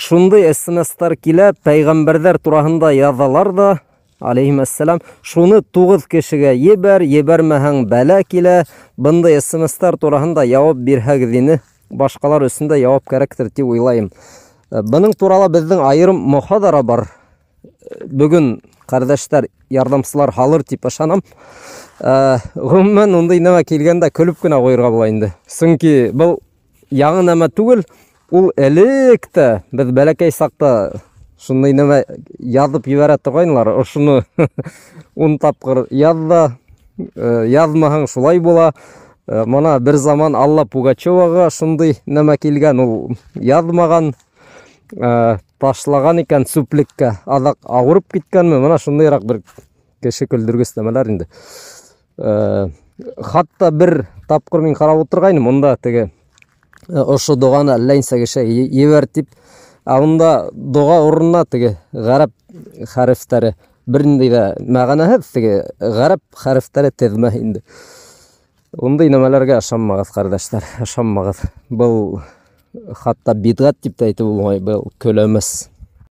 шундый СМС-тар килә, пәйгамбәрҙәр тураһында яҙалар да, алейһиссәлам, шуны 9 кешегә ебәрмәһәң бәлә килә, бындай СМС-тар тураһында яуап бирһәгеҙ ине, башҡалар өсөн дә яуап кәрәктер тип уйлайым. Бының турала беҙҙең айырым мөхаҙара бар. Бөгөн ҡәрҙәштәр, ярҙамсылар һалыр тип ышанам. Ғөмүмән, ундай нәмә килгәндә көлөп кенә ҡуйырға була инде. Сөнки был яңы нәмә түгел, ул элек тә беҙ бәләкәй саҡта шундай нәмә яҙып ебәрә торғайнылар. Ошоно 10 тапҡыр яҙҙа, яҙмаһаң шулай була. Мана бер заман Алла Пугачеваға шундай нәмә килгән, ул яҙмаған, ташлаған икән сүплеккә, аҙаҡ ауырып киткәнме, мана шундайыраҡ бер кеше көлдөргөс нәмәләр инде. Хатта бер тапҡыр мин ҡарап ултырғайным, унда теге ошо доғаны әллә нисә кеше ебәр тип, унда доға урынына теге ғәрәп хәрефтәре, берниндәй ҙә мәғәнәһеҙ теге ғәрәп хәрефтәре теҙмә инде. Ундай нәмәләргә ышанмағыҙ, ҡәрҙәштәр, ышанмағыҙ. Был хатта бидғәт тип тә әйтеп булмай, был көләмәс.